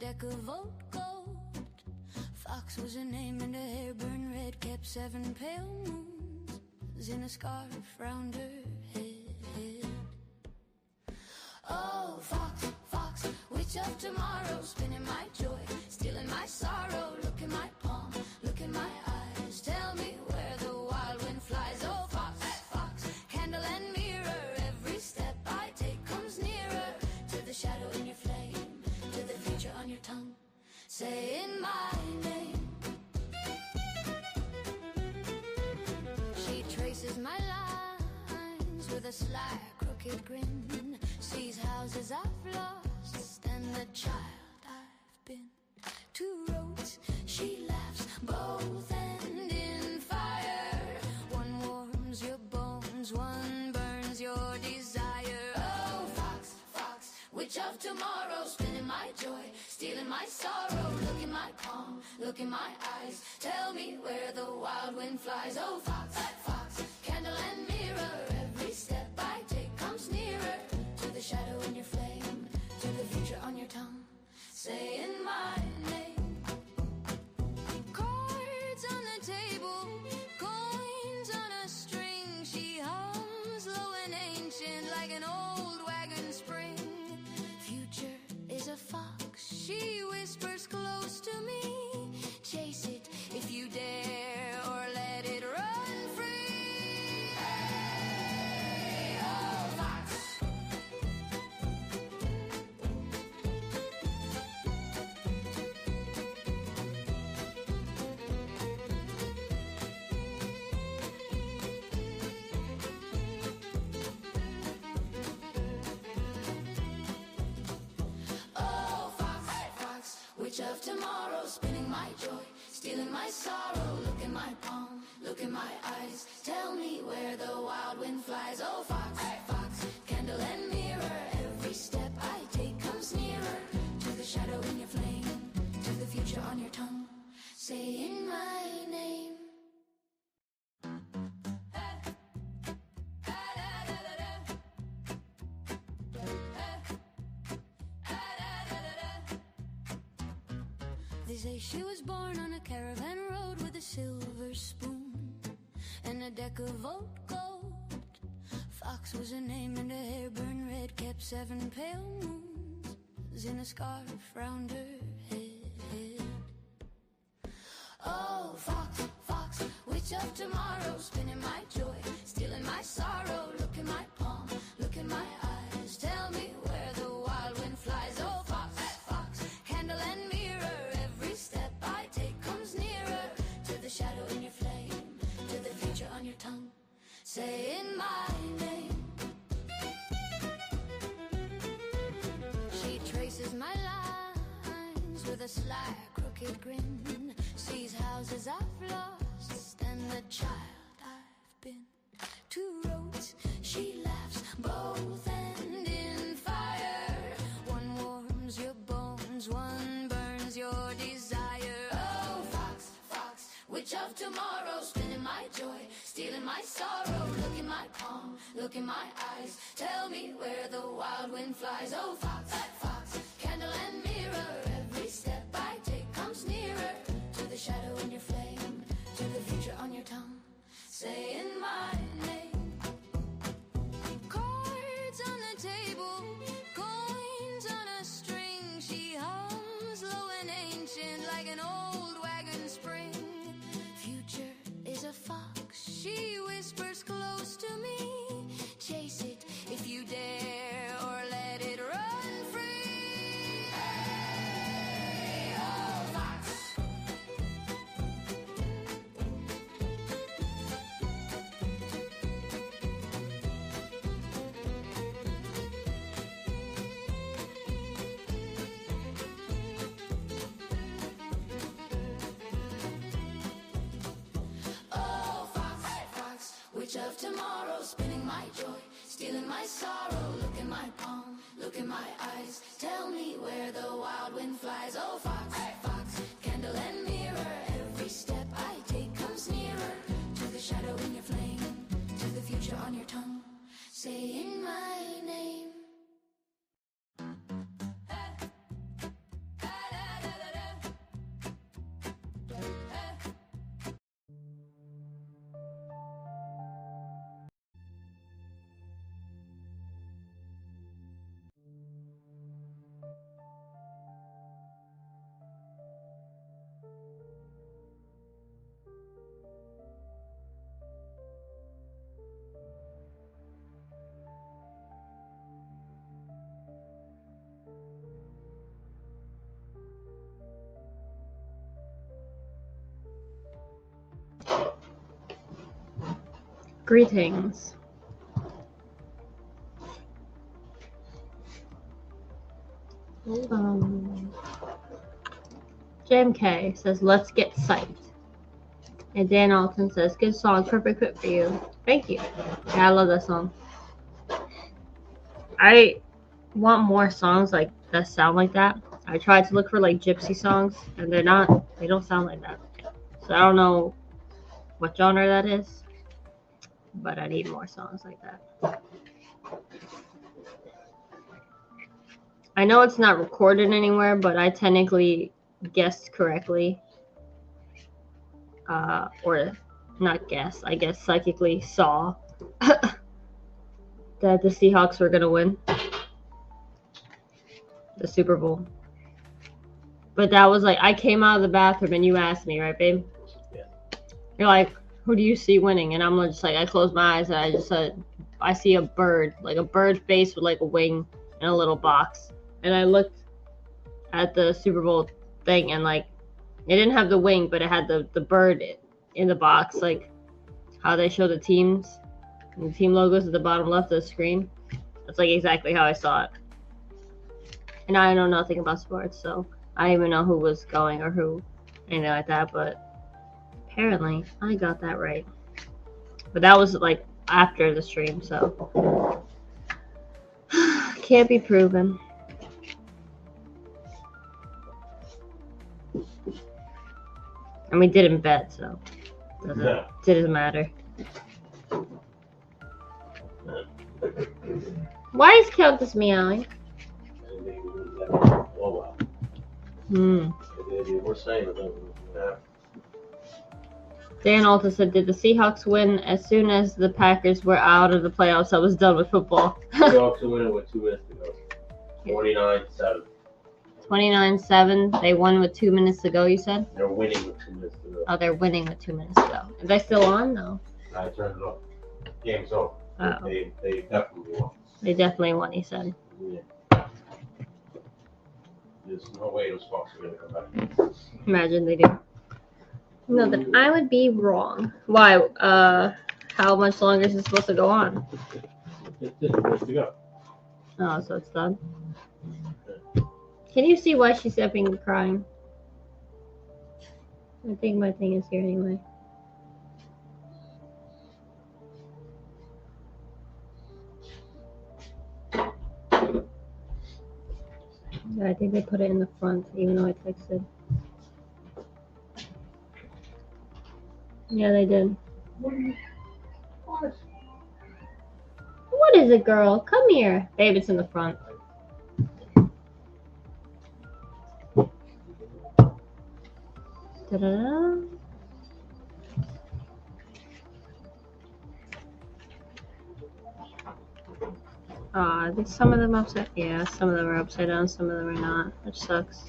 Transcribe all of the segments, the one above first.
deck of old gold. Fox was her name, and her hair burned red. Kept 7 pale moons in a scarf round her head. Oh, fox, fox, witch of tomorrow, spinning my joy, stealing my sorrow. Look in my palm, look in my eyes, tell me where the wild wind flies. Oh, fox, fox, candle and mirror, every step I take comes nearer to the shadow in your flame, to the future on your tongue, saying my name. She traces my lines with a sly, crooked grin, sees houses I've lost and the child I've been. 2 roads, she laughs, both end in fire. One warms your bones, one burns your desire. Oh, fox, fox, witch of tomorrow, spinning my joy, stealing my sorrow. Look in my palm, look in my eyes, tell me where the wild wind flies. Oh, fox, fox, candle and mirror, every step I take comes nearer to the shadow in your flame, to the future on your tongue, saying my name. Cards on the table, coins on a string. She hums low and ancient like an old wagon spring. Future is a fox, she whispers close to me. Chase it if you dare, or let it run free. Witch of tomorrow, spinning my joy, stealing my sorrow. Look in my palm, look in my eyes, tell me where the wild wind flies. Oh, fox, fox, candle and mirror, every step I take comes nearer to the shadow in your flame, to the future on your tongue, saying my name. They say she was born on a caravan road with a silver spoon and a deck of old gold. Fox was her name, and her hair burned red. Kept 7 pale moons in a scarf round her head. Oh, fox, fox, witch of tomorrow, spinning my joy, stealing my sorrow. Look in my palm, look in my eyes, tell me where the wild wind flies. Oh, fox, fox, candle and mirror, every step I take comes nearer to the shadow in your flame, to the future on your tongue, saying my name. She traces my lines with a sly, crooked grin, sees houses I've lost and the child I've been. 2 roads, she laughs, both end in fire. One warms your bones, one burns your desire. Oh, fox, fox, witch of tomorrow, spinning my joy, stealing my sorrow. Look in my palm, look in my eyes, tell me where the wild wind flies. Oh, fox, fox, candle and mirror, every step I take comes nearer to the shadow in your flame, to the future on your tongue, saying my name. Cards on the table, coins on a string. She hums low and ancient like an old wagon spring. Future is a fox, she whispers close to me. Chase it if you dare, or let it run free. Witch of tomorrow, spinning my joy, stealing my sorrow. Look in my palm, look in my eyes, tell me where the wild wind flies. Oh, fox, fox, candle and mirror, every step I take comes nearer to the shadow in your flame, to the future on your tongue, saying my name. Greetings. JMK says, let's get psyched. And Dan Alton says, good song, perfect fit for you. Thank you. Yeah, I love that song. I want more songs like that sound like that. I tried to look for like gypsy songs, and they don't sound like that. So I don't know what genre that is, but I need more songs like that. I know it's not recorded anywhere, but I technically guessed correctly. Or not guess, I guess psychically saw that the Seahawks were going to win the Super Bowl. But that was like, I came out of the bathroom and you asked me, right, babe? Yeah. You're like, who do you see winning? And I'm just like, I closed my eyes and I just said, I see a bird, like a bird face with like a wing in a little box. And I looked at the Super Bowl thing and like, it didn't have the wing, but it had the bird in the box, like how they show the teams and the team logos at the bottom left of the screen. That's like exactly how I saw it. And I know nothing about sports, so I didn't even know who was going or who, anything like that, but apparently I got that right. But that was like after the stream, so can't be proven. And we didn't bet, so didn't matter. Why is Countess meowing? We're saying that. Dan Alta said, did the Seahawks win as soon as the Packers were out of the playoffs? I was done with football. Seahawks winning with 2 minutes to go. 29-7. 29-7. They won with 2 minutes to go, you said? They're winning with 2 minutes to go. Oh, they're winning with 2 minutes to go. Are they still on? No. I turned it off. Game's over. Oh. They definitely won. They definitely won, he said. Yeah. There's no way those Fox are going to come back. Imagine they do. No, then I would be wrong. Why? How much longer is it supposed to go on? 15 minutes to go. Oh, so it's done. Can you see why she's effing crying? I think my thing is here anyway. Yeah, I think they put it in the front, even though I texted. Yeah, they did. What is it, girl? Come here. Babe, it's in the front. Da-da-da. I think some of them upside. Yeah, some of them are upside down, some of them are not, which sucks.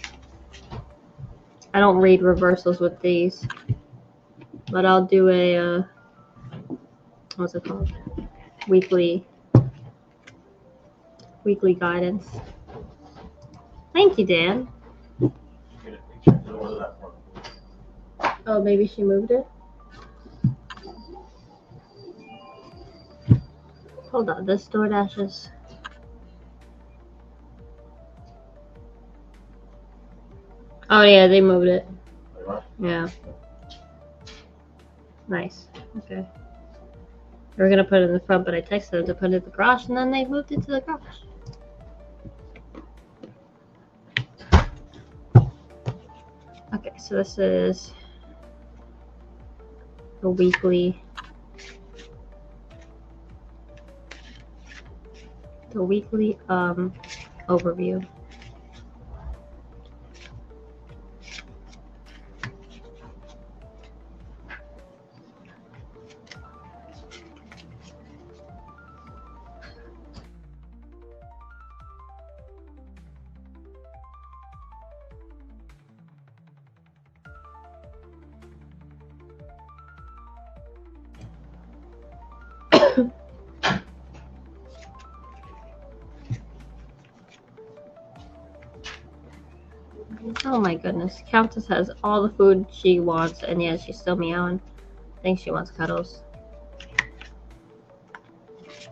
I don't read reversals with these, but I'll do a what's it called? Weekly guidance. Thank you, Dan. Oh, maybe she moved it. Hold on, this DoorDash is. Oh yeah, they moved it. Yeah. Nice. Okay. We were gonna put it in the front, but I texted them to put it in the garage, and then they moved it to the garage. Okay, so this is the weekly overview. Oh my goodness. Countess has all the food she wants, and yet she's still meowing. I think she wants cuddles.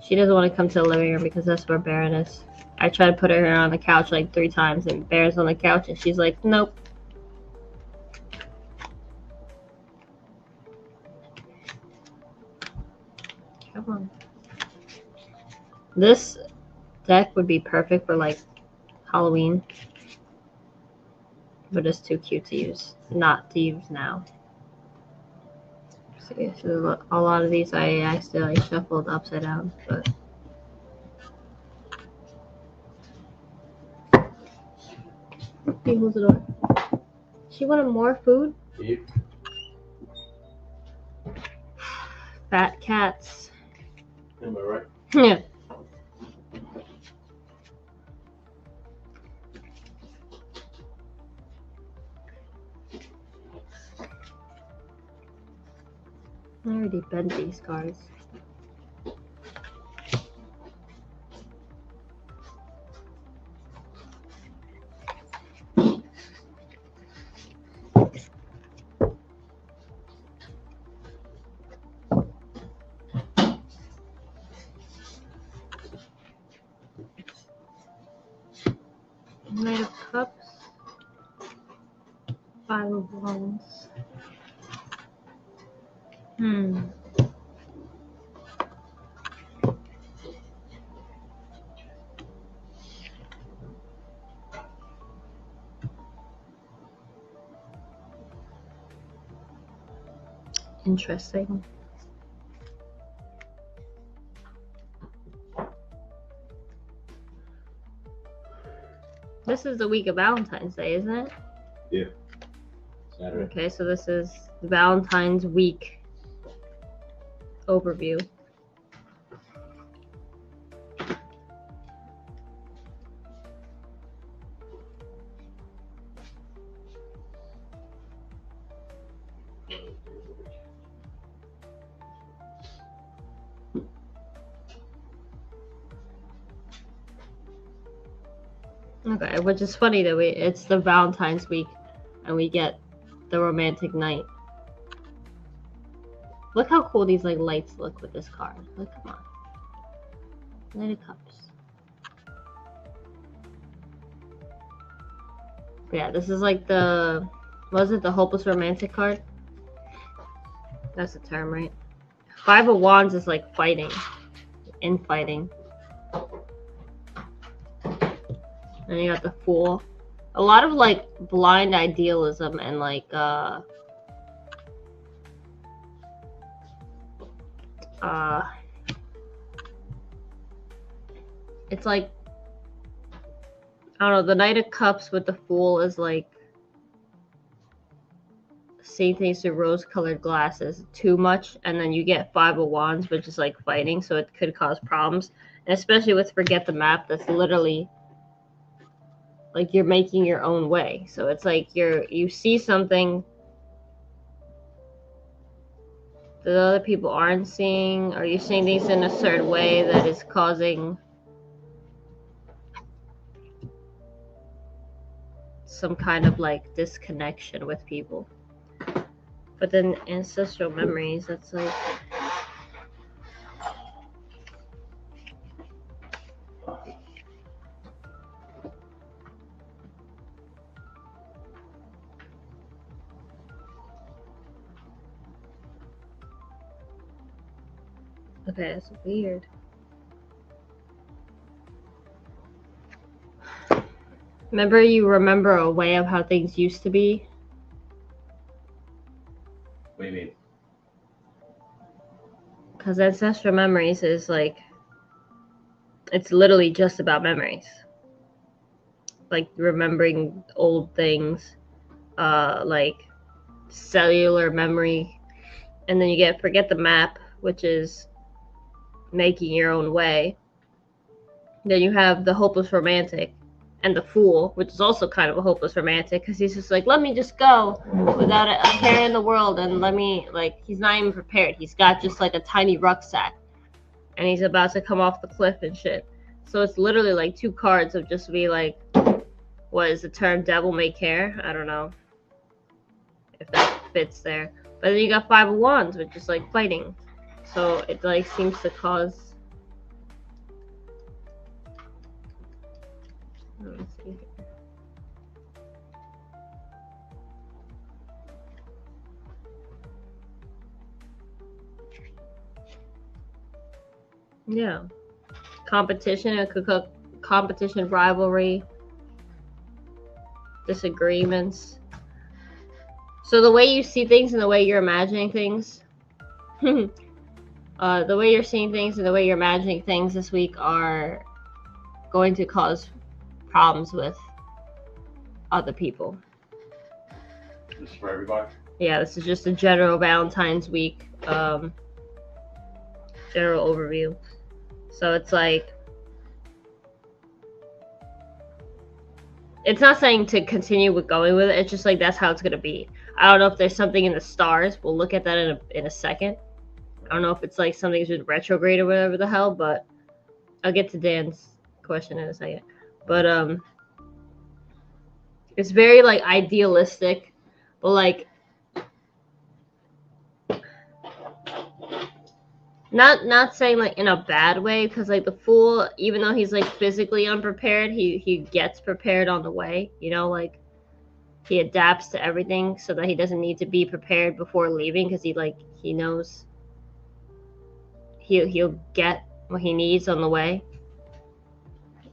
She doesn't want to come to the living room because that's where Baron is. I tried to put her on the couch like 3 times, and Baron's on the couch, and she's like, nope. Come on. This deck would be perfect for like Halloween, but it's too cute to use. Not to use now. So a lot of these I accidentally shuffled upside down, but. He holds the door. She wanted more food? Yep. Fat cats. Am I right? Yeah. I already bent these cards. Knight of Cups. 5 of Wands. Interesting. This is the week of Valentine's Day, isn't it? Yeah. Saturday. Okay, so this is the Valentine's week overview. Okay, which is funny that it's the Valentine's week and we get the romantic night. Look how cool these like lights look with this card. Look, come on. Knight of Cups. But yeah, this is like the, was it the hopeless romantic card? That's the term, right? 5 of Wands is like fighting. Infighting. And you got the Fool. A lot of like blind idealism and like it's like, I don't know, the Knight of Cups with the Fool is like seeing things through rose-colored glasses too much, and then you get 5 of Wands, which is like fighting, so it could cause problems. And especially with Forget the Map, that's literally like you're making your own way. So it's like you see something that other people aren't seeing, or you're seeing things in a certain way that is causing some kind of like disconnection with people. But then ancestral memories, that's like, okay, that's weird. Remember a way of how things used to be? What do you mean? Because ancestral memories is like, it's literally just about memories. Like remembering old things, like cellular memory. And then you get Forget the Map, which is making your own way. Then you have the hopeless romantic and the Fool, which is also kind of a hopeless romantic, because he's just like, let me just go without a care in the world, and let me, like, he's not even prepared. He's got just like a tiny rucksack and he's about to come off the cliff and shit. So it's literally like 2 cards of just be like, what is the term, devil may care? I don't know if that fits there. But then you got 5 of Wands, which is like fighting. So it like seems to cause Let me see. Yeah. Competition, it could competition, rivalry, disagreements. So the way you see things and the way you're imagining things, the way you're seeing things and the way you're imagining things this week are going to cause problems with other people. This is for everybody? Yeah, this is just a general Valentine's week, general overview. So it's like, it's not saying to continue with going with it. It's just like that's how it's gonna be. I don't know if there's something in the stars. We'll look at that in a second. I don't know if it's like something's been retrograde or whatever the hell, but I'll get to Dan's question in a second. But it's very like idealistic, but like not saying like in a bad way, because like the Fool, even though he's like physically unprepared, he gets prepared on the way, you know, like he adapts to everything so that he doesn't need to be prepared before leaving, because he knows he'll get what he needs on the way.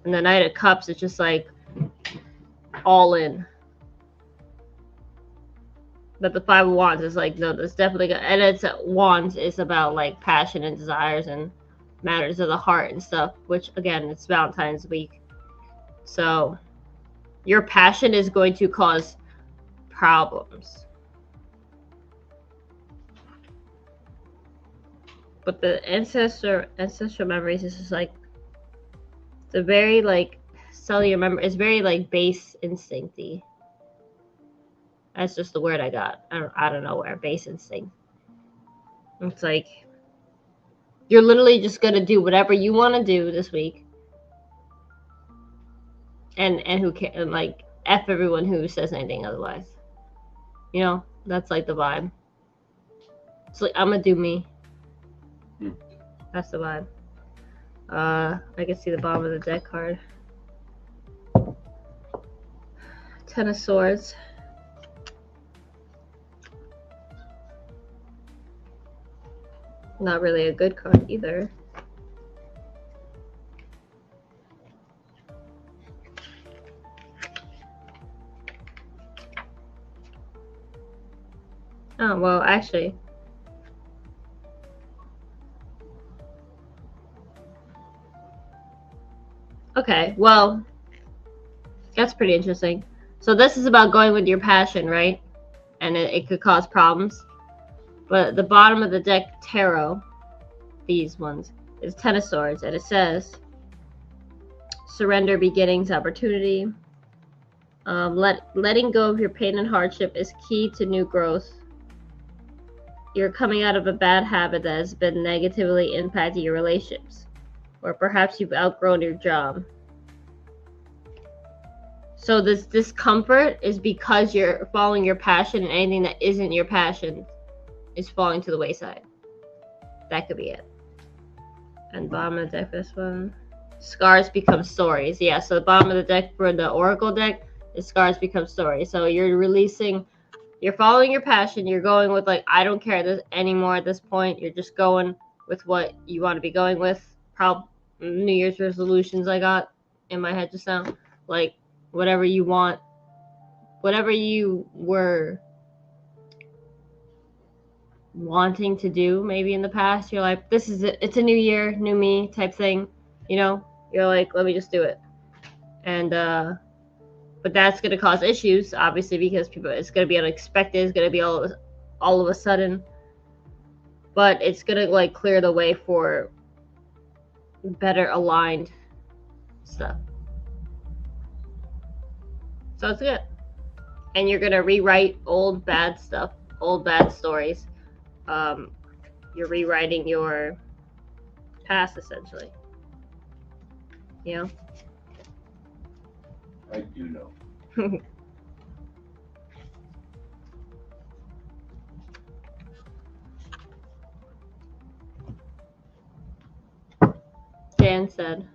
And the Knight of Cups is just like all in. But the Five of Wands is like, no, that's definitely good. And it's Wands is about like passion and desires and matters of the heart and stuff, which again, it's Valentine's week. So your passion is going to cause problems. But the ancestral memories is just like, it's a very like cellular memory. It's very like base instincty. That's just the word I got. I don't know where. Base instinct. It's like you're literally just gonna do whatever you want to do this week, and who can, like F everyone who says anything otherwise. You know, that's like the vibe. It's like I'm gonna do me. That's the vibe. I can see the bottom of the deck card. Ten of Swords. Not really a good card either. Oh, well, actually. Okay, well, that's pretty interesting. So this is about going with your passion, right? And it could cause problems. But the bottom of the deck tarot, these ones, is Ten of Swords, and it says, surrender, beginnings, opportunity. Letting go of your pain and hardship is key to new growth. You're coming out of a bad habit that has been negatively impacting your relationships, or perhaps you've outgrown your job. So this discomfort is because you're following your passion, and anything that isn't your passion is falling to the wayside. That could be it. And bottom of the deck for this one, scars become stories. Yeah, so the bottom of the deck for the Oracle deck is scars become stories. So you're releasing, you're following your passion. You're going with like, I don't care this anymore at this point. You're just going with what you want to be going with. New Year's resolutions I got in my head just now. Like whatever you want, whatever you were wanting to do maybe in the past, you're like, this is it, it's a new year, new me type thing, you know, you're like, let me just do it. And but that's going to cause issues obviously, because people, it's going to be unexpected, it's going to be all of a sudden, but it's going to like clear the way for better aligned stuff. So it's good. And you're going to rewrite old bad stuff, old bad stories. You're rewriting your past essentially. You know? I do know. Dan said.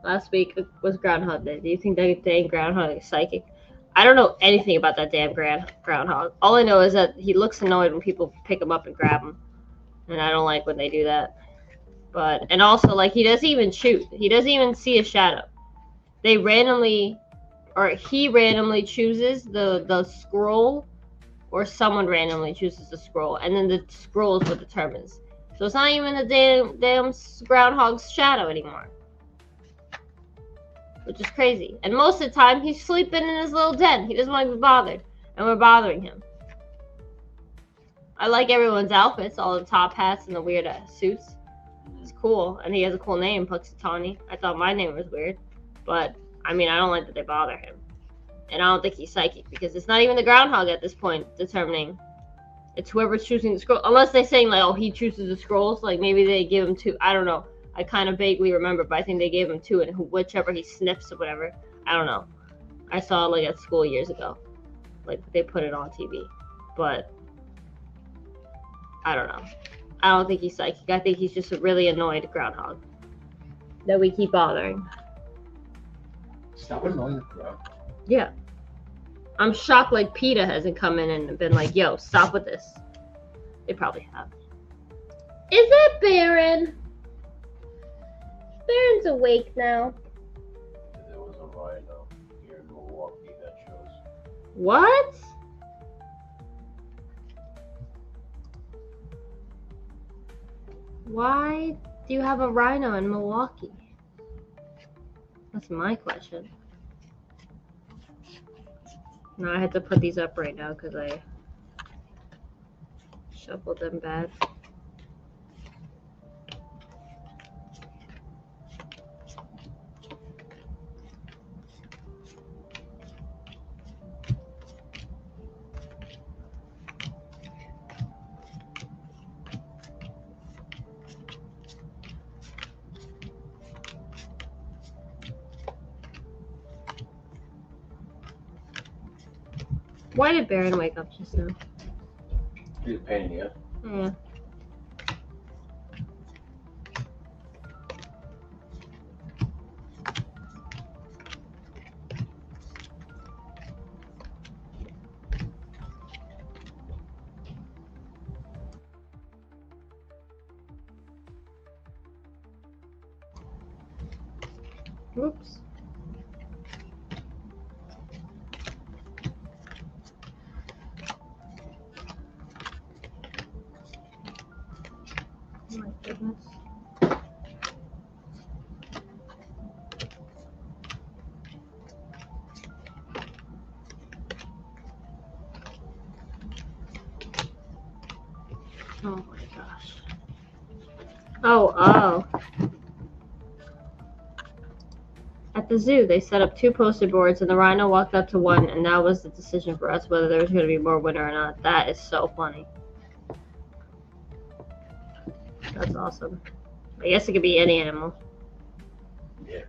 Last week was Groundhog Day. Do you think that dang groundhog is psychic? I don't know anything about that damn groundhog. All I know is that he looks annoyed when people pick him up and grab him, and I don't like when they do that. But and also like he doesn't even shoot. He doesn't even see a shadow. They randomly, or he randomly chooses the scroll, or someone randomly chooses the scroll, and then the scroll is what determines. So it's not even the damn groundhog's shadow anymore, which is crazy. And most of the time, he's sleeping in his little den. He doesn't want to be bothered, and we're bothering him. I like everyone's outfits, all the top hats and the weird suits. It's cool, and he has a cool name, Puxatawny. I thought my name was weird, but I mean, I don't like that they bother him. And I don't think he's psychic, because it's not even the groundhog at this point determining. It's whoever's choosing the scroll. Unless they're saying, like, oh, he chooses the scrolls. Like, maybe they give him 2. I don't know. I kind of vaguely remember, but I think they gave him 2, and whichever he sniffs or whatever. I don't know. I saw it, like, at school years ago. Like, they put it on TV. But I don't know. I don't think he's psychic. I think he's just a really annoyed groundhog that we keep bothering. Stop annoying the groundhog. Yeah. I'm shocked like PETA hasn't come in and been like, yo, stop with this. They probably have. Is that Baron? Baron's awake now. There was a rhino here in Milwaukee that shows. What? Why do you have a rhino in Milwaukee? That's my question. No, I had to put these up right now because I shuffled them bad. Why did Baron wake up just now? He's a pain in the ass. Yeah. Oops. Oh my goodness. Oh my gosh. Oh. At the zoo, they set up 2 poster boards, and the rhino walked up to one, and that was the decision for us whether there was going to be more winter or not. That is so funny. That's awesome. I guess it could be any animal. Yeah.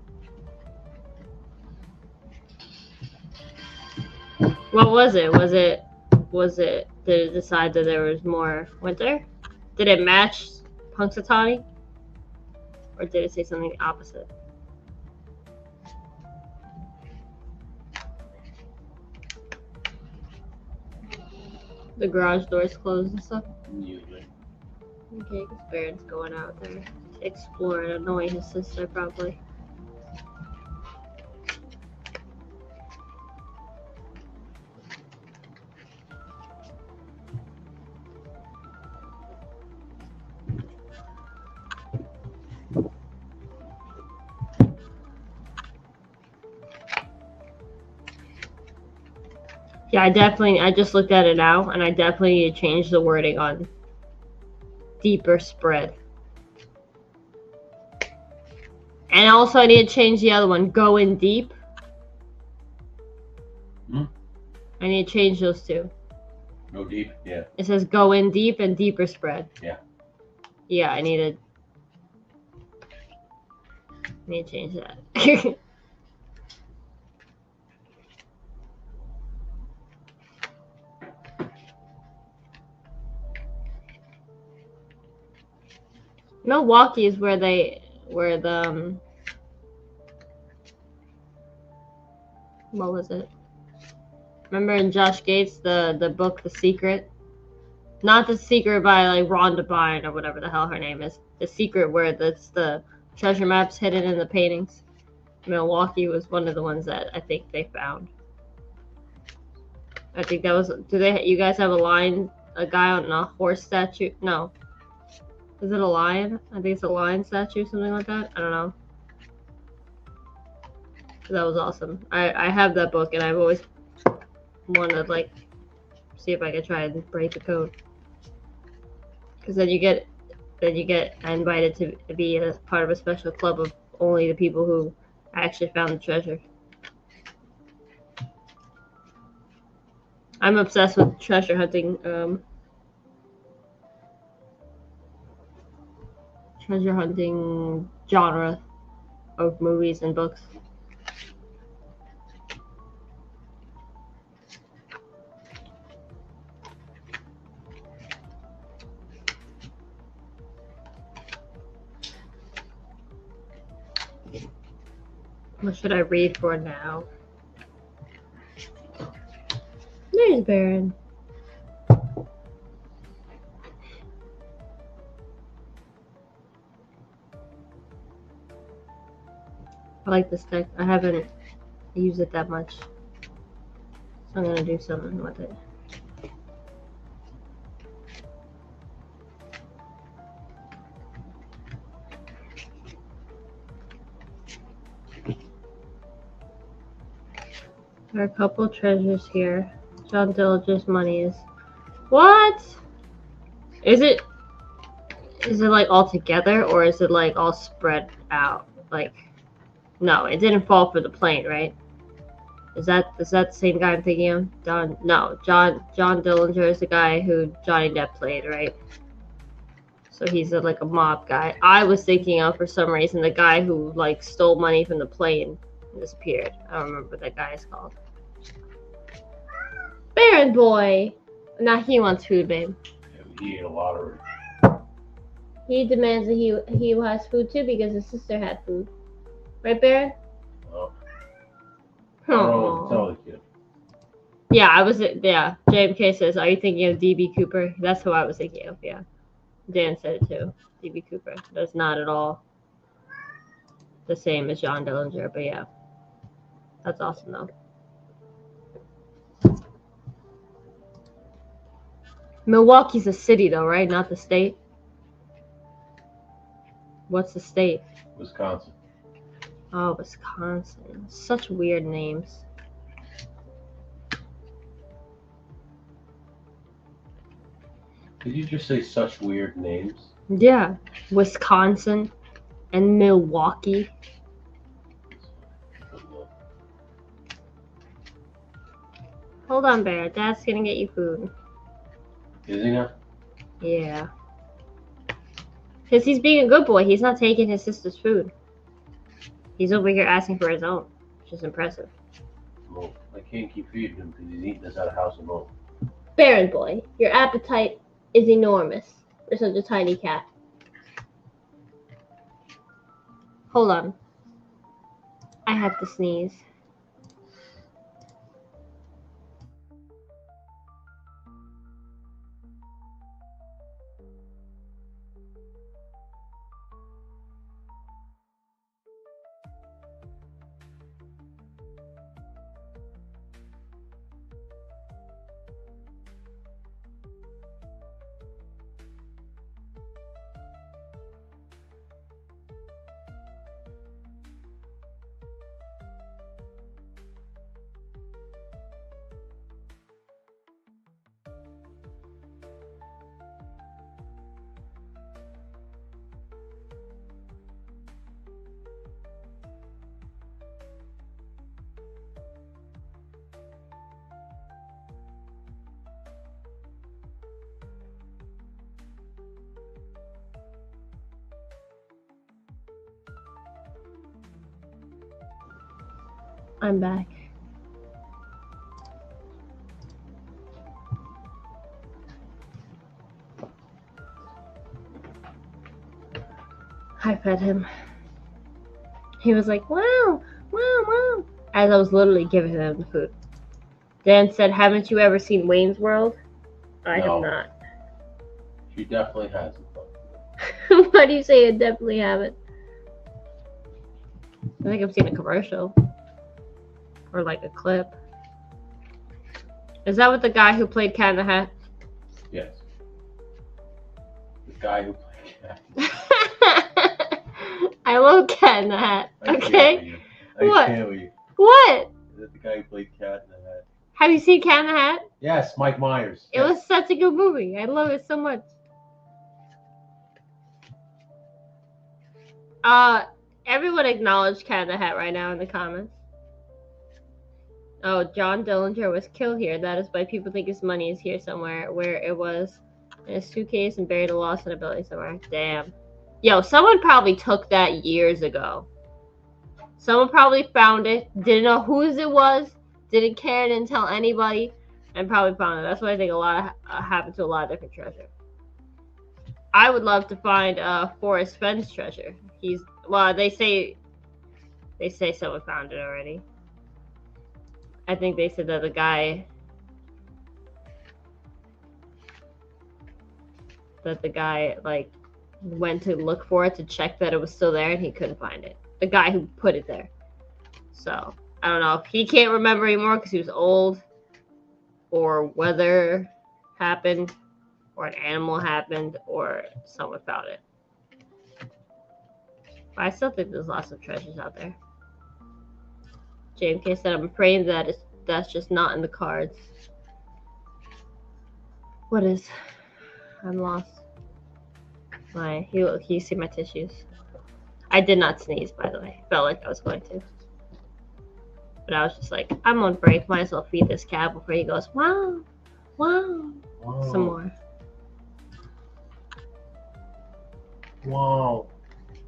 What was it? Did it decide that there was more winter? Did it match Punxsutawney? Or did it say something opposite? The garage doors closed and stuff? Usually. Okay, because Baron's going out there to explore and annoy his sister, probably. Yeah, I just looked at it now, and I definitely need to change the wording on deeper spread. And also I need to change the other one, go in deep. I need to change those 2. Go deep, yeah. It says go in deep and deeper spread. Yeah. Yeah, I need to change that. Milwaukee is where the What was it? Remember in Josh Gates, the book, The Secret? Not The Secret by like Rhonda Byrne or whatever the hell her name is. The Secret, where that's the treasure maps hidden in the paintings. Milwaukee was one of the ones that I think they found. I think that was. You guys have a guy on a horse statue? No. Is it a lion? I think it's a lion statue, something like that. I don't know. That was awesome. I have that book, and I've always wanted to like see if I could try and break the code. Because then you get invited to be a part of a special club of only the people who actually found the treasure. I'm obsessed with treasure hunting. Treasure hunting genre of movies and books. What should I read for now? There's Baron. I like this deck. I haven't used it that much. So I'm gonna do something with it. There are a couple treasures here. John Dillinger's money is. What? Is it like all together, or is it like all spread out? Like, no, it didn't fall for the plane, right? Is that the same guy I'm thinking of? John Dillinger is the guy who Johnny Depp played, right? So he's like a mob guy. I was thinking of, for some reason, the guy who like stole money from the plane and disappeared. I don't remember what that guy is called. Baron boy. Now he wants food, babe. He ate a lottery. He demands that he has food too because his sister had food. Right, Baron? Oh. I don't know what to tell the kid. Yeah, JMK says, are you thinking of DB Cooper? That's who I was thinking of, yeah. Dan said it too. DB Cooper. That's not at all the same as John Dillinger, but yeah. That's awesome though. Milwaukee's a city though, right? Not the state. What's the state? Wisconsin. Oh, Wisconsin. Such weird names. Did you just say such weird names? Yeah. Wisconsin and Milwaukee. Hold on, Bear. Dad's gonna get you food. Is he now? Yeah. Because he's being a good boy. He's not taking his sister's food. He's over here asking for his own, which is impressive. Well, I can't keep feeding him because he's eating us out of house alone. Baron boy, your appetite is enormous for such a tiny cat. Hold on. I have to sneeze. I'm back. I fed him. He was like, wow, wow, wow. As I was literally giving them the food. Dan said, haven't you ever seen Wayne's World? I have No. not. She definitely hasn't. Why do you say I definitely haven't? I think I've seen a commercial. Or like a clip. Is that with the guy who played Cat in the Hat? Yes. The guy who played Cat. I love Cat in the Hat. Okay? I can't with you. What? Is that the guy who played Cat in the Hat? Have you seen Cat in the Hat? Yes, Mike Myers. It was such a good movie. I love it so much. Everyone acknowledge Cat in the Hat right now in the comments. Oh, John Dillinger was killed here. That is why people think his money is here somewhere, where it was in a suitcase and buried a lost in a building somewhere. Damn. Yo, someone probably took that years ago. Someone probably found it, didn't know whose it was, didn't care, didn't tell anybody, and probably found it. That's why I think a lot happened to a lot of different treasure. I would love to find Forrest Fenn's treasure. They say someone found it already. I think they said that the guy like went to look for it to check that it was still there and he couldn't find it. The guy who put it there. So I don't know if he can't remember anymore because he was old, or weather happened, or an animal happened, or someone found it. But I still think there's lots of treasures out there. JMK said, I'm afraid that's just not in the cards. What is? I'm lost. You see my tissues. I did not sneeze, by the way. Felt like I was going to. But I was just like, I'm on break. Might as well feed this cat before he goes, wow, wow. Wow. Some more. Wow.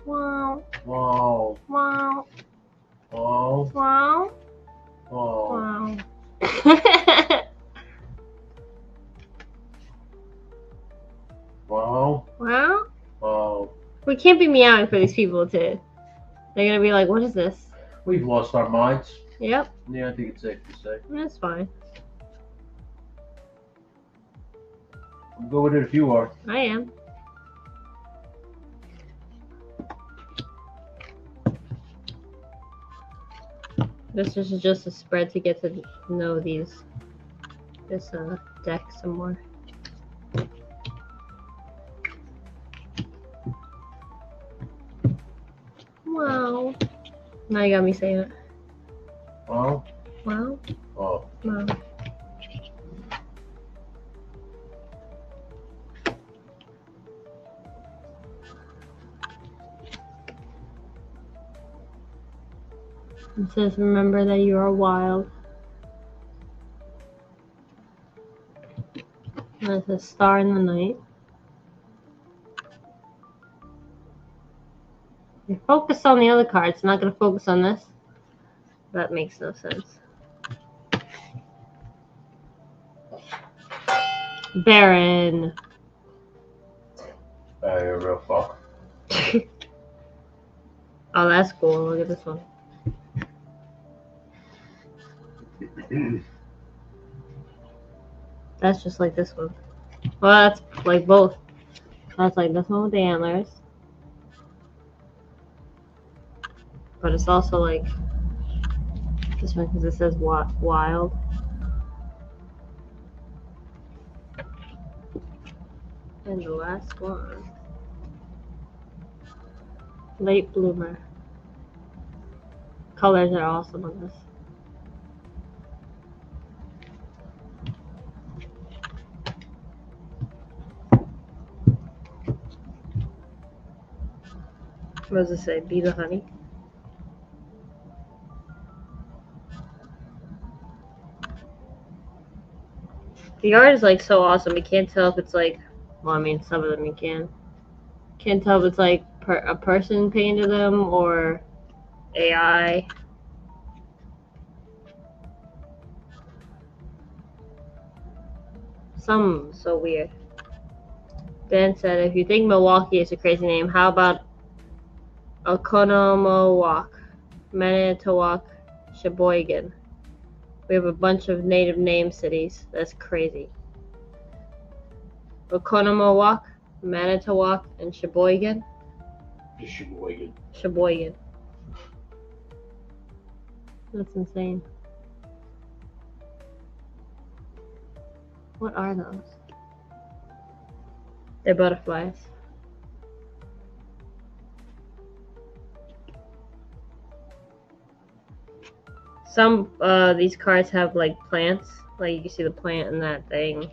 Wow. Wow. Wow. Wow. Wow. Wow. Wow. Wow. Wow. Wow. We can't be meowing for these people to. They're gonna be like, what is this? We've lost our minds. Yep. Yeah, I think it's safe to say. That's fine. I'll go with it if you are. I am. This is just a spread to get to know this deck some more. Wow. Now you got me saying it. Wow. Wow. Oh. Wow. It says, remember that you are wild. And it says, star in the night. You focus on the other cards, not going to focus on this. That makes no sense. Baron. You're a real fuck. Oh, that's cool. Look at this one. That's just like this one. Well, that's like both. That's like this one with the antlers. But it's also like this one because it says wild. And the last one. Late bloomer. Colors are awesome on this. What does it say? Be the honey. The art is like so awesome. You can't tell if it's like, well, I mean, some of them you can. Can't tell if it's like a person painted them or AI. Some so weird. Dan said, if you think Milwaukee is a crazy name, how about Oconomowoc, Manitowoc, Sheboygan. We have a bunch of native name cities. That's crazy. Oconomowoc, Manitowoc, and Sheboygan. Just Sheboygan. Sheboygan. That's insane. What are those? They're butterflies. Some these cards have like plants. Like you can see the plant in that thing.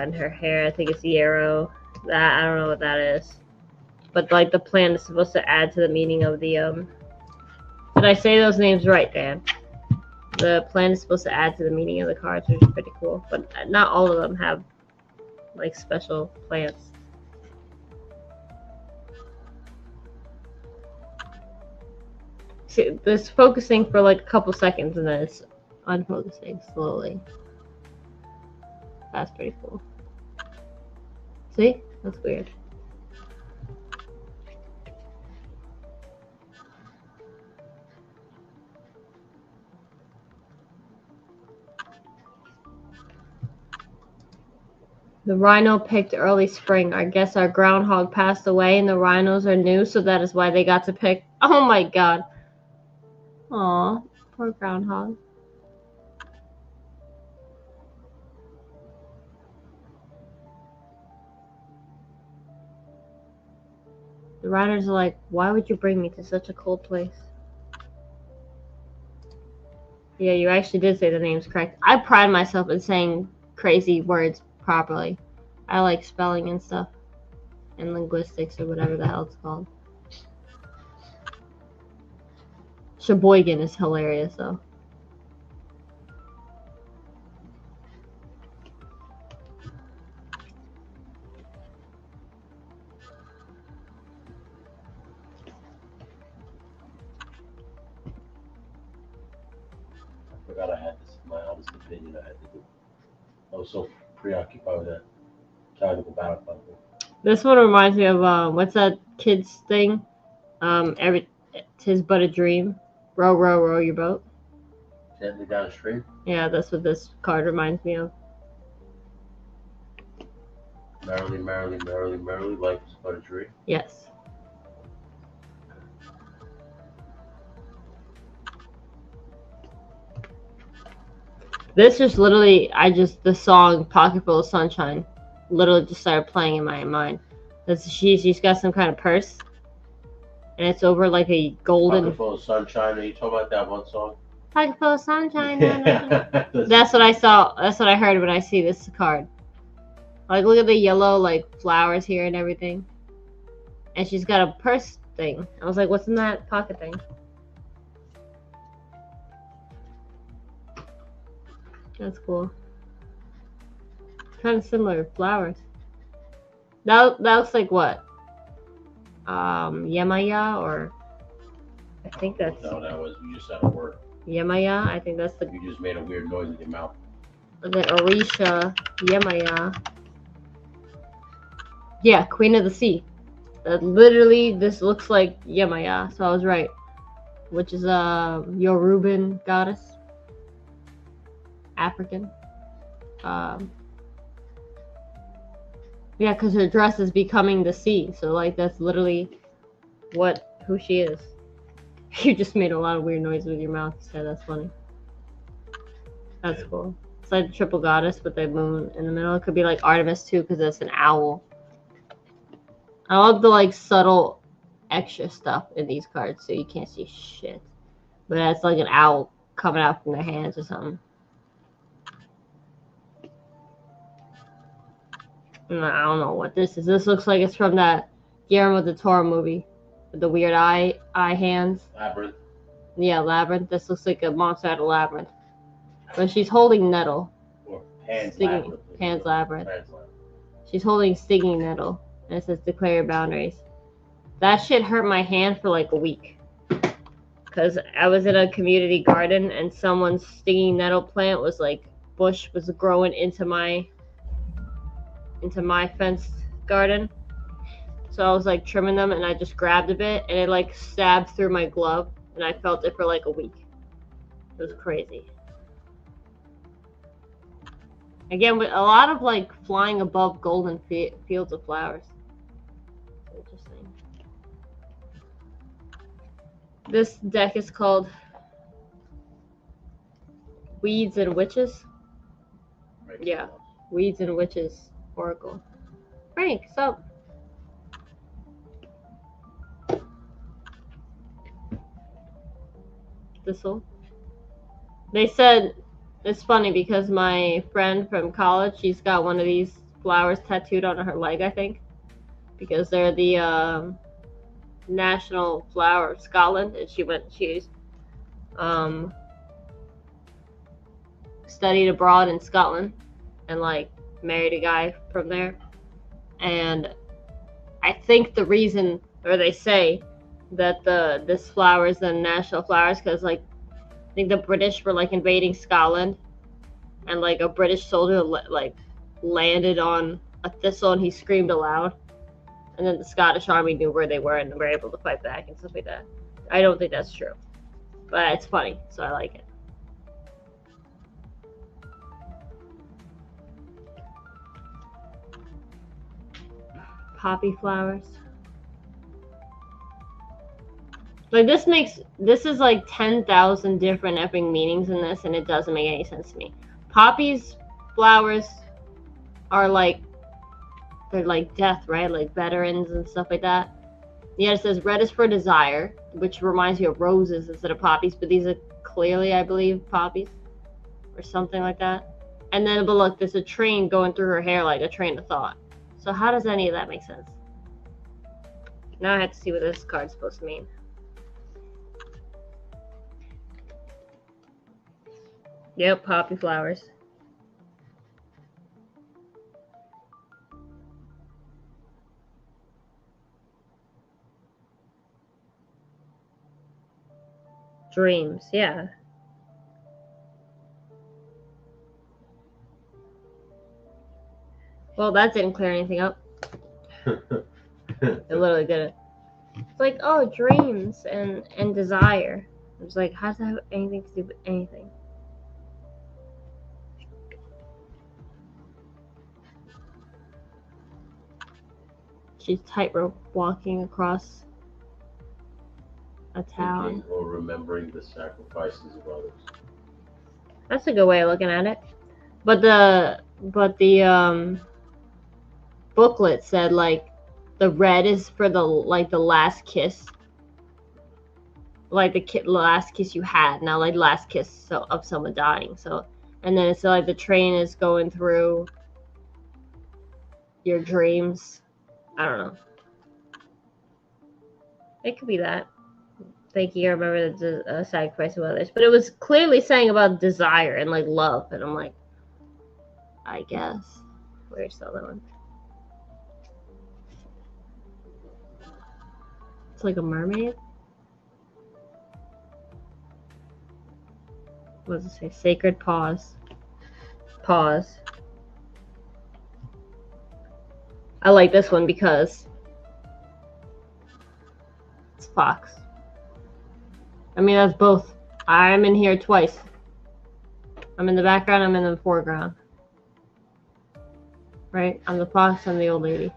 In her hair, I think it's yarrow. That I don't know what that is. But like the plant is supposed to add to the meaning of the Did I say those names right, Dan? The plant is supposed to add to the meaning of the cards, which is pretty cool. But not all of them have like special plants. See, this focusing for like a couple seconds and then it's unfocusing slowly. That's pretty cool. See? That's weird. The rhino picked early spring. I guess our groundhog passed away and the rhinos are new, so that is why they got to pick. Oh my god. Aw, poor groundhog. The rhinos are like, why would you bring me to such a cold place? Yeah, you actually did say the names correct. I pride myself in saying crazy words properly. I like spelling and stuff. And linguistics or whatever the hell it's called. Sheboygan is hilarious though. I forgot I had this, my honest opinion I had to do. I was so preoccupied with that Tactical Battle Plan. This one reminds me of what's that kid's thing? Tis but a dream. Row, row, row your boat. Gently down the stream. Yeah, that's what this card reminds me of. Merrily, merrily, merrily, merrily, life is but a dream. Yes. This is literally, the song Pocket Full of Sunshine literally just started playing in my mind. She's got some kind of purse. And it's over like a golden... Pocket Full of Sunshine. Are you talking about that one song? Pocket Full of Sunshine. That's what I saw. That's what I heard when I see this card. Like, look at the yellow, like, flowers here and everything. And she's got a purse thing. I was like, what's in that pocket thing? That's cool. Kind of similar flowers. That looks like what? Yemaya, or I think that's... No, that was, you just said a word. Yemaya, I think that's the... You just made a weird noise with your mouth. The Orisha Yemaya. Yeah, Queen of the Sea. Literally, this looks like Yemaya, so I was right. Which is a Yoruban goddess. African. Yeah, because her dress is becoming the sea, so like that's literally who she is. You just made a lot of weird noises with your mouth. So that's funny. That's cool. It's like the triple goddess with the moon in the middle. It could be like Artemis too, because it's an owl. I love the like subtle extra stuff in these cards, so you can't see shit. But that's like an owl coming out from their hands or something. I don't know what this is. This looks like it's from that Guillermo del Toro movie with the weird eye hands. Labyrinth. Yeah, Labyrinth. This looks like a monster out of Labyrinth. But she's holding nettle. Or Pan's Stinging, Labyrinth. Pan's Labyrinth. Pan's Labyrinth. She's holding stinging nettle. And it says declare your boundaries. That shit hurt my hand for like a week. Because I was in a community garden and someone's stinging nettle plant was like, bush was growing into my fenced garden. So I was like trimming them and I just grabbed a bit and it like stabbed through my glove and I felt it for like a week. It was crazy. Again, with a lot of like flying above golden fields of flowers. Interesting. This deck is called Weeds and Witches. Yeah, Weeds and Witches Oracle. Frank, what's up? Thistle. They said it's funny because my friend from college, she's got one of these flowers tattooed on her leg, I think, because they're the national flower of Scotland, and she studied abroad in Scotland and like married a guy from there. And I think the reason, or they say that this flower is the national flowers because like I think the British were like invading Scotland, and like a British soldier like landed on a thistle and he screamed aloud, and then the Scottish army knew where they were and were able to fight back and stuff like that. I don't think that's true, but it's funny, so I like it. Poppy flowers. Like this is like 10,000 different effing meanings in this, and it doesn't make any sense to me. Poppies flowers are like, they're like death, right? Like veterans and stuff like that. Yeah, it says red is for desire, which reminds me of roses instead of poppies, but these are clearly, I believe, poppies or something like that. And then, but look, there's a train going through her hair like a train of thought. So how does any of that make sense? Now I have to see what this card's supposed to mean. Yep, poppy flowers. Dreams, yeah. Well, that didn't clear anything up. It literally didn't. It's like, oh, dreams and desire. It's like, how does that have anything to do with anything? She's tightrope walking across a town. Thinking or remembering the sacrifices of others. That's a good way of looking at it. But the booklet said like the red is for the last kiss, like the last kiss you had, not like last kiss of someone dying. So, and then it's like the train is going through your dreams. I don't know. It could be that. Thank you. I remember the sacrifice of others, but it was clearly saying about desire and like love, and I'm like, I guess. Where's the other one? It's like a mermaid. What does it say? Sacred pause. Pause. I like this one because it's fox. I mean, that's both. I'm in here twice. I'm in the background, I'm in the foreground. Right? I'm the fox, I'm the old lady.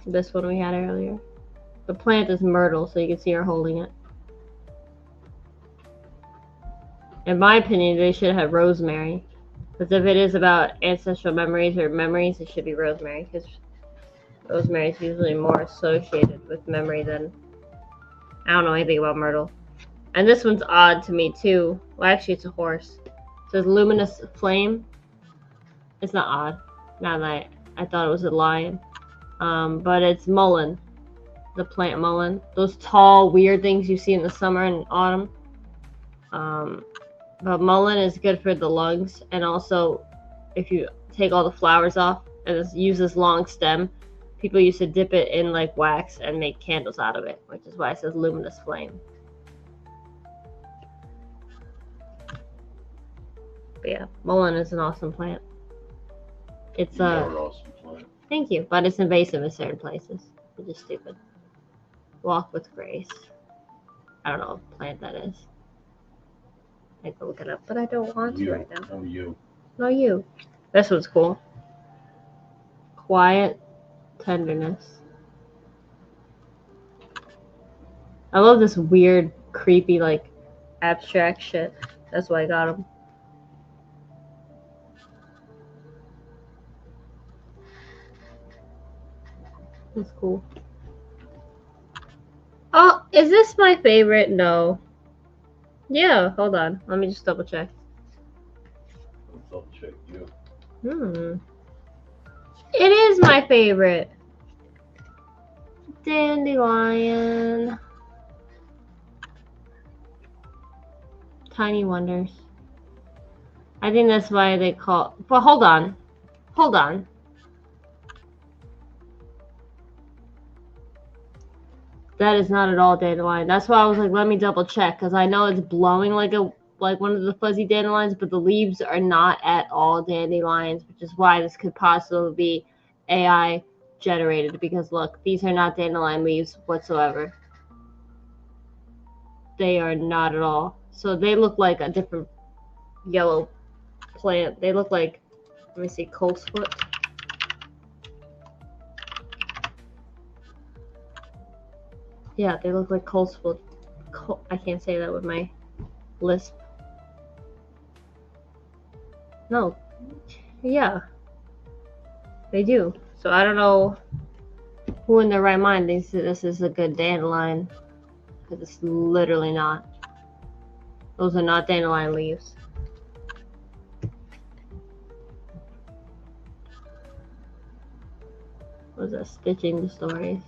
This one we had earlier. The plant is myrtle, so you can see her holding it. In my opinion, they should have rosemary. Because if it is about ancestral memories or memories, it should be rosemary. Because rosemary is usually more associated with memory than... I don't know anything about myrtle. And this one's odd to me too. Well, actually, it's a horse. It says luminous flame. It's not odd. Now that I thought it was a lion. But it's mullein. The plant mullein. Those tall, weird things you see in the summer and autumn. But mullein is good for the lungs, and also if you take all the flowers off and use this long stem, people used to dip it in like wax and make candles out of it, which is why it says luminous flame. But yeah, mullein is an awesome plant. It's an awesome plant. Thank you, but it's invasive in certain places, which is stupid. Walk with grace. I don't know what plant that is. I can look it up, but I don't want to right now. No, you. No, you. This one's cool. Quiet tenderness. I love this weird, creepy, like, abstract shit. That's why I got them. That's cool. Oh, is this my favorite? No. Yeah, hold on. Let me just double check. Double check you. It is my favorite. Dandelion. Tiny Wonders. I think that's why they call. But hold on. Hold on. That is not at all dandelion. That's why I was like, let me double check, because I know it's blowing like one of the fuzzy dandelions, but the leaves are not at all dandelions, which is why this could possibly be AI generated, because look, these are not dandelion leaves whatsoever. They are not at all. So they look like a different yellow plant. They look like, let me see, coltsfoot. Yeah, they look like coltsfoot. I can't say that with my lisp. No. Yeah. They do. So I don't know who in their right mind thinks that this is a good dandelion. Because it's literally not. Those are not dandelion leaves. What was that? Stitching the stories.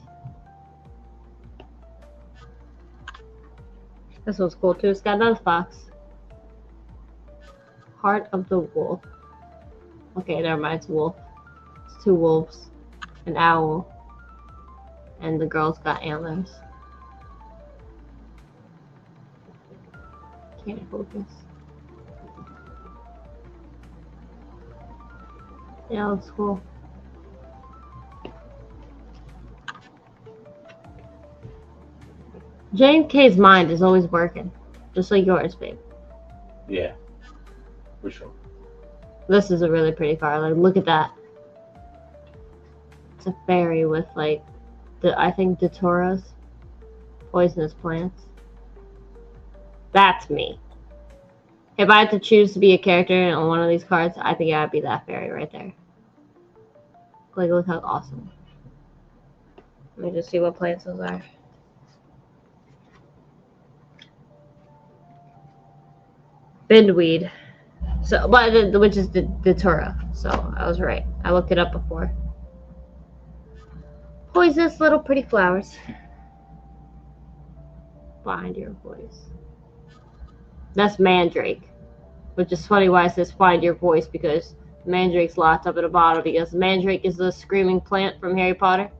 This one's cool too. It's got another fox. Heart of the Wolf. Okay, never mind. It's a wolf. It's two wolves. An owl. And the girl's got antlers. Can't focus. Yeah, looks cool. JK's mind is always working. Just like yours, babe. Yeah. For sure. This is a really pretty card. Like, look at that. It's a fairy with, like, I think Daturas. Poisonous plants. That's me. If I had to choose to be a character on one of these cards, I think I'd be that fairy right there. Like, look how awesome. Let me just see what plants those are. Bindweed. So, but which is the Datura. So I was right. I looked it up before. Poisonous little pretty flowers. Find your voice. That's Mandrake. Which is funny why it says find your voice, because Mandrake's locked up in a bottle, because Mandrake is the screaming plant from Harry Potter.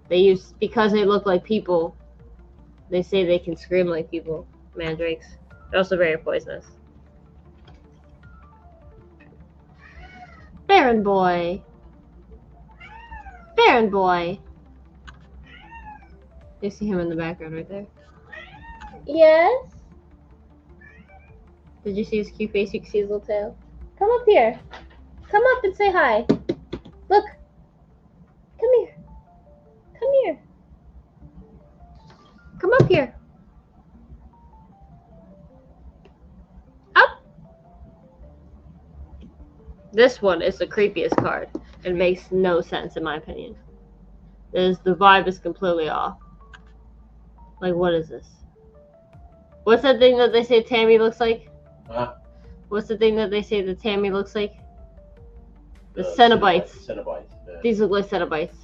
Because they look like people, they say they can scream like people. Mandrakes. They're also very poisonous. Baron Boy. Baron Boy. You see him in the background right there. Yes? Did you see his cute face? You can see his little tail. Come up here. Come up and say hi. Look. Come here. Come here. Come up here. Up. This one is the creepiest card. It makes no sense in my opinion. The vibe is completely off. Like, what is this? What's that thing that they say Tammy looks like? Huh? What's the thing that they say that Tammy looks like? The Cenobites. Cenobites. Yeah. These look like Cenobites.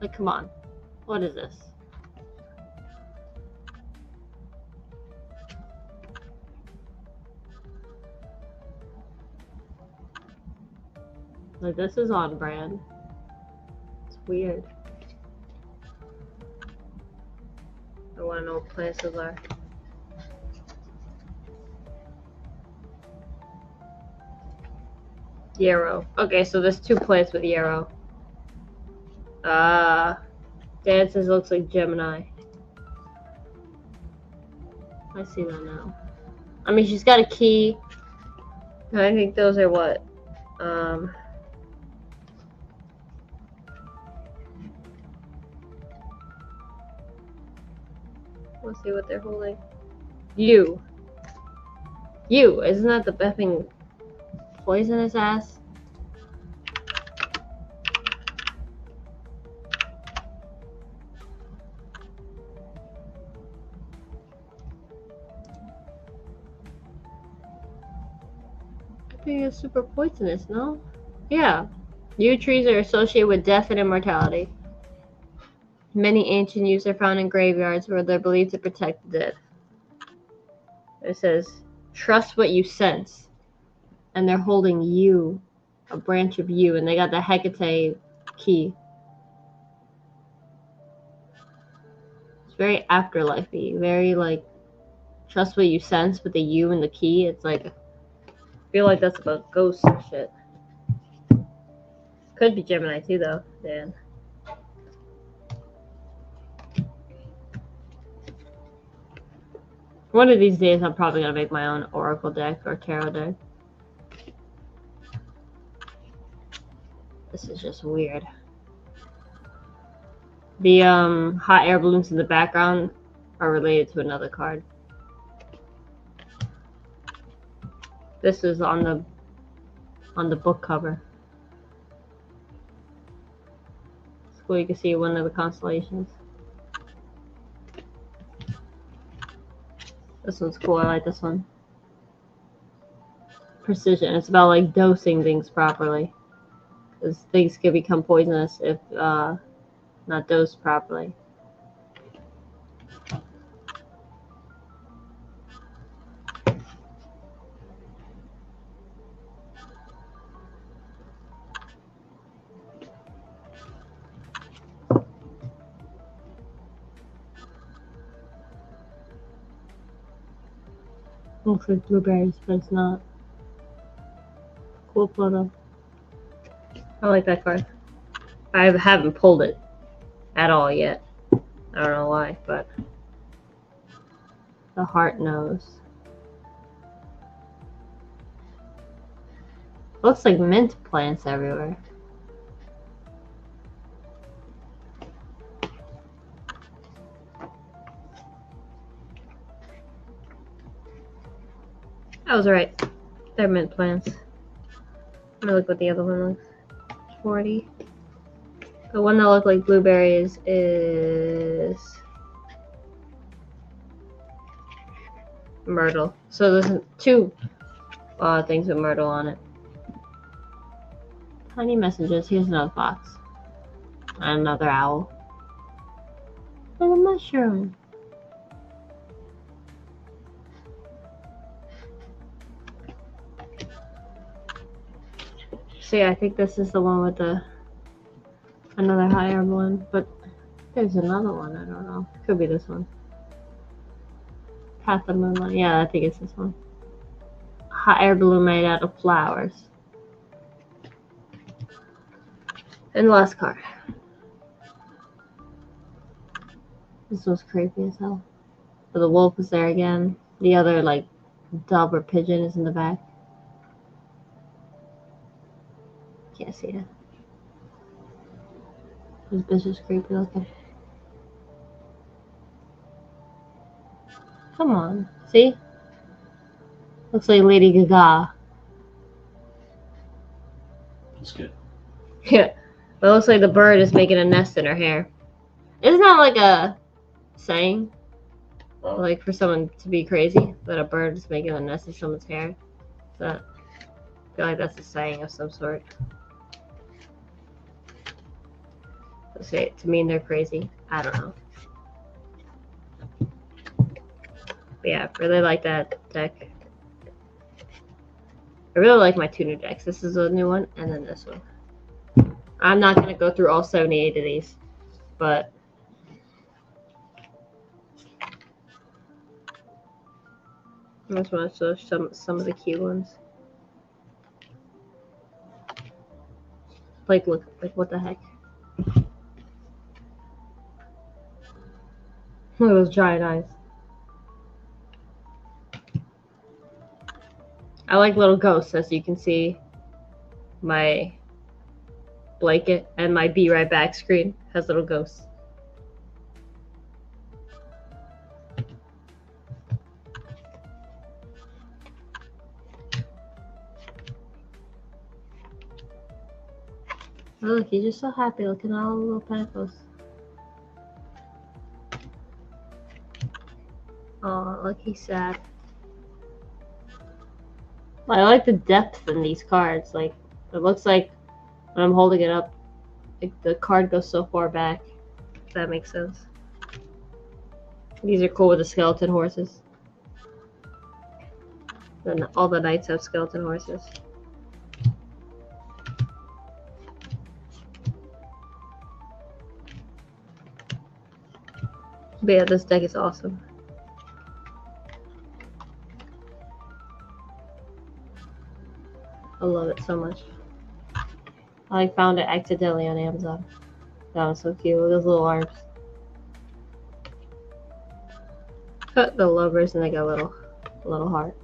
Like, come on. What is this? Like, this is on brand. It's weird. I want to know what plants those are. Yarrow. Okay, so there's two plants with yarrow. Dances looks like Gemini. I see that now. I mean, she's got a key. And I think those are what? Let's see what they're holding. You. Isn't that the effing poisonous ass? I think it's super poisonous, no? Yeah. Yew trees are associated with death and immortality. Many ancient yews are found in graveyards where they're believed to protect the dead. It says, trust what you sense. And they're holding yew, a branch of yew, and they got the Hecate key. It's very afterlife-y, very like, trust what you sense with the yew and the key. It's like, I feel like that's about ghosts and shit. Could be Gemini too, though. Dan. One of these days, I'm probably gonna make my own oracle deck or tarot deck. This is just weird. The hot air balloons in the background are related to another card. This is on the book cover. It's cool. You can see one of the constellations. This one's cool. I like this one. Precision. It's about like dosing things properly, because things can become poisonous if not dosed properly. Looks like blueberries, but it's not. Cool photo. I like that card. I haven't pulled it at all yet. I don't know why, but the heart knows. Looks like mint plants everywhere. I was right. They're mint plants. Let me look what the other one looks. 40. The one that looked like blueberries is myrtle. So there's two things with myrtle on it. Tiny messages. Here's another box. And another owl. And a mushroom. So yeah, I think this is the one with another hot air balloon, but there's another one. I don't know. Could be this one. Path of Moonlight. Yeah, I think it's this one. Hot air balloon made out of flowers. And the last card. This was creepy as hell. So the wolf is there again. The other like dove or pigeon is in the back. Can't see it. This bitch is creepy looking. Come on. See? Looks like Lady Gaga. That's good. Yeah. But it looks like the bird is making a nest in her hair. Isn't that like a saying? Oh. Like for someone to be crazy? That a bird is making a nest in someone's hair? I feel like that's a saying of some sort. Let's say it to mean they're crazy. I don't know. But yeah, I really like that deck. I really like my two new decks. This is a new one, and then this one. I'm not going to go through all 78 of these, but I just want to show some of the cute ones. Like, look, like what the heck? Look at those giant eyes. I like little ghosts, as you can see. My blanket and my Be Right Back screen has little ghosts. Oh, look, he's just so happy looking at all the little pentacles. Oh, look, he's sad. I like the depth in these cards. Like, it looks like when I'm holding it up, like the card goes so far back. If that makes sense. These are cool with the skeleton horses. Then all the knights have skeleton horses. But yeah, this deck is awesome. I love it so much. I found it accidentally on Amazon. That was so cute with those little arms. Cut the lovers and they got a little heart.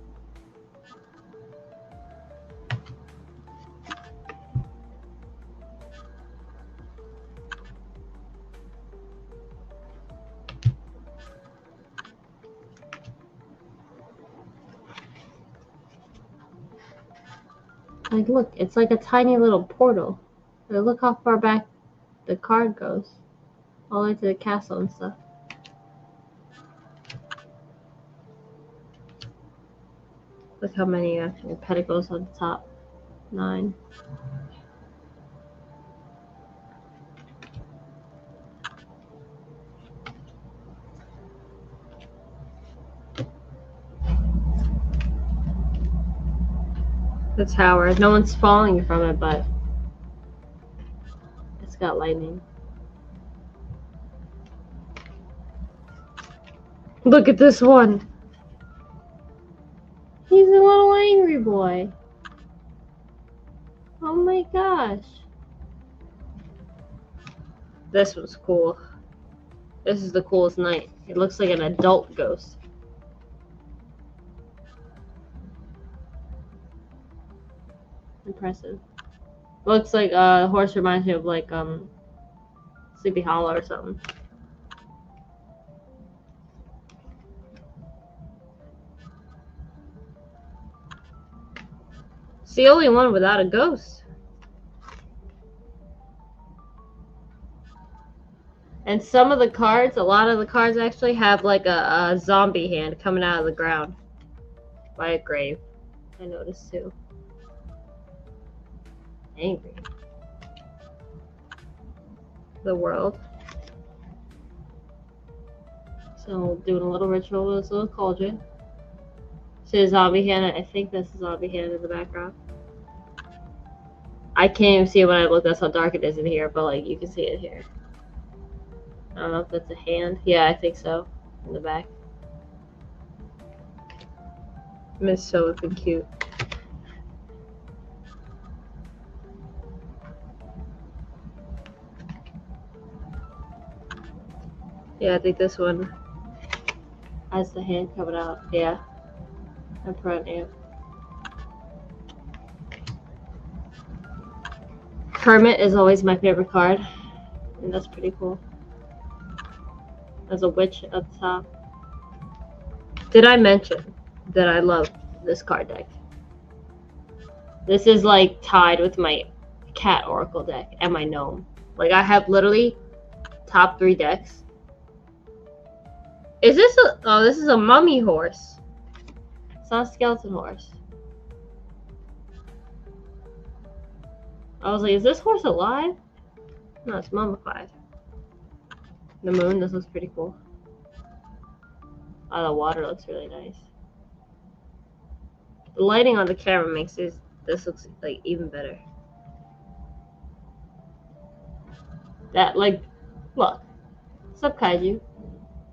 Like, look, it's like a tiny little portal. Like, look how far back the card goes. All the way to the castle and stuff. Look how many pentacles on the top. 9. The tower. No one's falling from it, but it's got lightning. Look at this one. He's a little angry boy. Oh my gosh. This was cool. This is the coolest knight. It looks like an adult ghost. Impressive. Looks like a horse reminds me of like Sleepy Hollow or something. It's the only one without a ghost. And some of the cards, a lot of the cards actually have like a zombie hand coming out of the ground by a grave. I noticed too. Angry. The world. So doing a little ritual with this little cauldron. See a zombie hand? I think that's a zombie hand in the background. I can't even see it when I look. That's how dark it is in here, but like you can see it here. I don't know if that's a hand. Yeah, I think so. In the back. It's so looking cute. Yeah, I think this one has the hand coming out. Yeah. In front, yeah. Hermit is always my favorite card. And that's pretty cool. There's a witch at the top. Did I mention that I love this card deck? This is like tied with my cat oracle deck and my gnome. Like I have literally top 3 decks. Is this a... Oh, this is a mummy horse. It's not a skeleton horse. I was like, is this horse alive? No, it's mummified. The moon, this looks pretty cool. Oh, the water looks really nice. The lighting on the camera makes this looks like even better. That, like, look. What's up, Kaiju?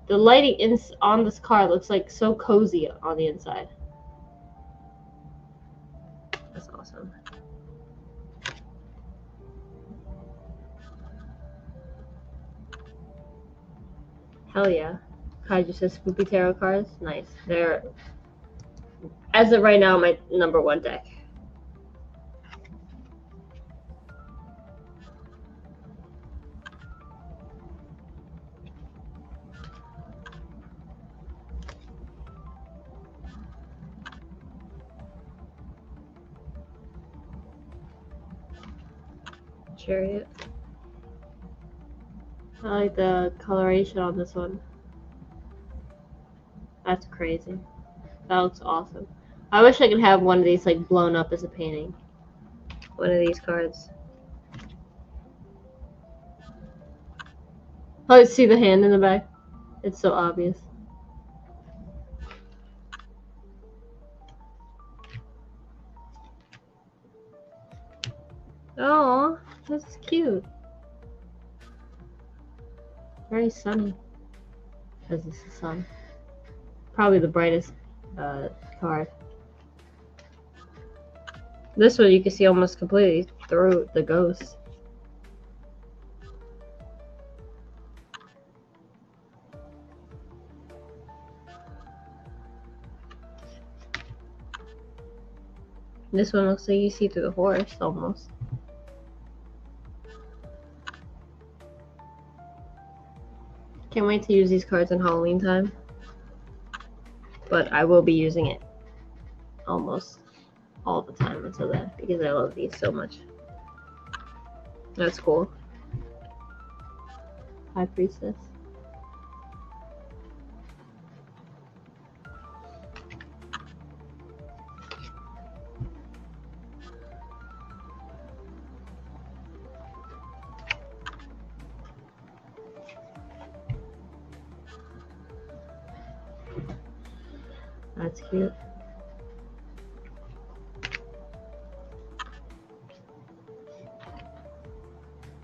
The lighting on this card looks like so cozy on the inside. That's awesome. Hell yeah. Kaiju says spooky tarot cards. Nice. as of right now, my number one deck. Chariot. I like the coloration on this one. That's crazy. That looks awesome. I wish I could have one of these like blown up as a painting. One of these cards. Oh, see the hand in the back? It's so obvious. Oh, that's cute. Very sunny. Because it's the sun. Probably the brightest card. This one you can see almost completely through the ghost. This one looks like you see through the horse almost. Can't wait to use these cards in Halloween time. But I will be using it almost all the time until then because I love these so much. That's cool. High Priestess. That's cute.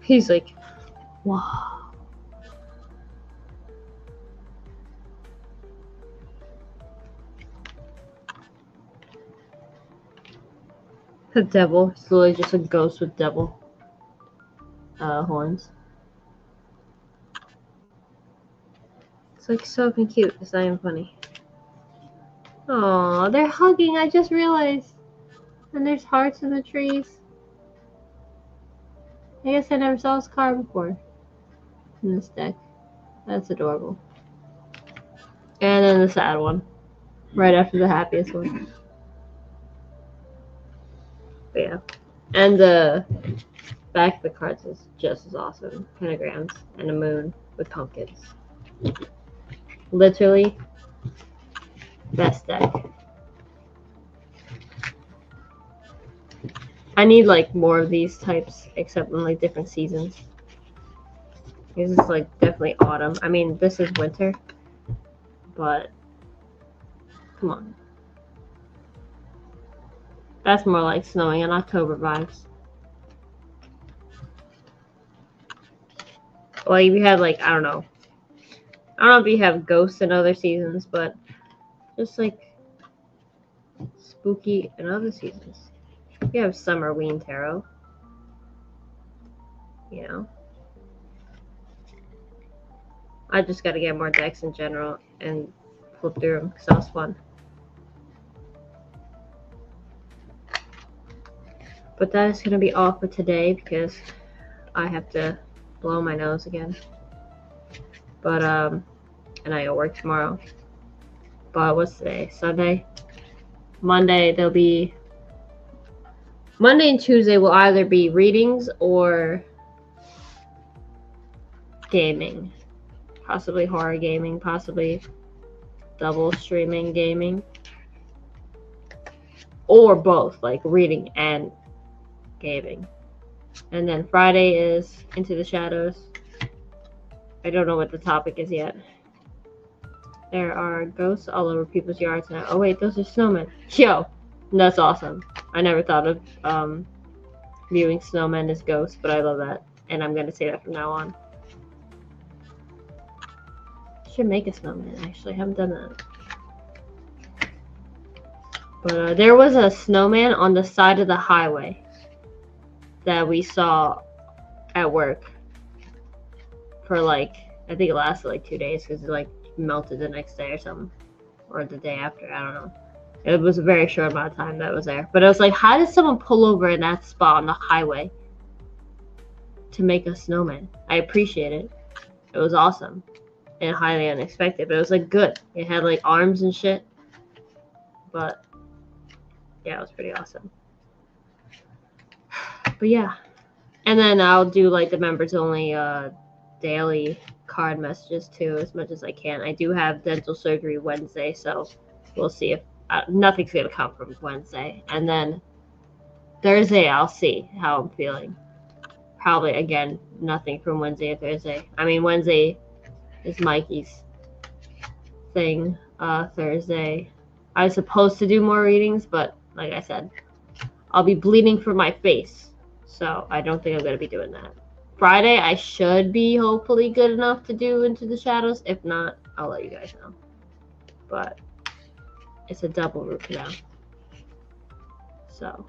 He's like, wow. The devil. It's literally just a ghost with devil horns. It's like so cute. It's not even funny. Oh, they're hugging. I just realized. And there's hearts in the trees. I guess I never saw this card before in this deck. That's adorable. And then the sad one. Right after the happiest one. But yeah. And the back of the cards is just as awesome. Pentagrams and a moon with pumpkins. Literally best deck. I need like more of these types, except in like different seasons. This is like definitely autumn. I mean, this is winter, but come on. That's more like snowing in October vibes. Well, if you had like, I don't know if you have ghosts in other seasons, but just like spooky in other seasons. You have Summerween Tarot. You know. I just gotta get more decks in general and flip through them because that was fun. But that is gonna be all for today because I have to blow my nose again. But and I gotta work tomorrow. But what's today? Sunday? Monday there'll be Monday and Tuesday will either be readings or gaming. Possibly horror gaming, possibly double streaming gaming. Or both, like reading and gaming. And then Friday is Into the Shadows. I don't know what the topic is yet. There are ghosts all over people's yards now. Oh wait, those are snowmen. Yo, that's awesome. I never thought of viewing snowmen as ghosts, but I love that. And I'm going to say that from now on. Should make a snowman, actually. I haven't done that. But there was a snowman on the side of the highway that we saw at work for like, I think it lasted like 2 days because it like melted the next day or something. Or the day after, I don't know. It was a very short amount of time that I was there. But I was like, how did someone pull over in that spot on the highway to make a snowman? I appreciate it. It was awesome and highly unexpected. But it was like good. It had like arms and shit. But yeah, it was pretty awesome. But yeah. And then I'll do like the members only daily card messages too, as much as I can. I do have dental surgery Wednesday, so we'll see if nothing's gonna come from Wednesday. And then Thursday, I'll see how I'm feeling. Probably again, nothing from Wednesday or Thursday. I mean, Wednesday is Mikey's thing. Thursday, I was supposed to do more readings, but like I said, I'll be bleeding from my face, so I don't think I'm gonna be doing that. Friday, I should be hopefully good enough to do Into the Shadows. If not, I'll let you guys know. But it's a double root canal, so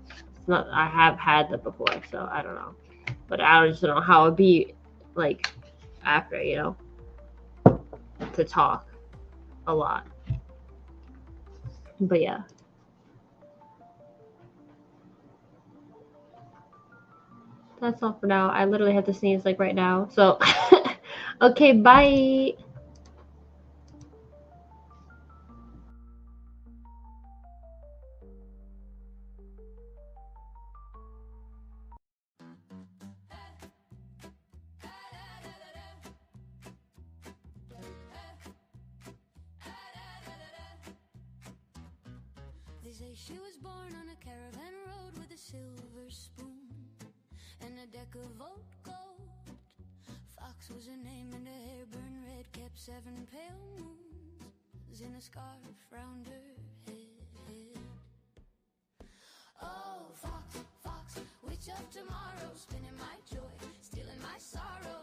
it's not. I have had that before, so I don't know. But I just don't know how it'd be like after, you know, to talk a lot. But yeah. That's all for now. I literally have to sneeze like right now. So, okay, bye. They say she was born on a caravan road with a silver spoon and a deck of old gold. Fox was her name and her hair burned red, kept 7 pale moons in a scarf round her head. Oh, fox, fox, witch of tomorrow, spinning my joy, stealing my sorrow.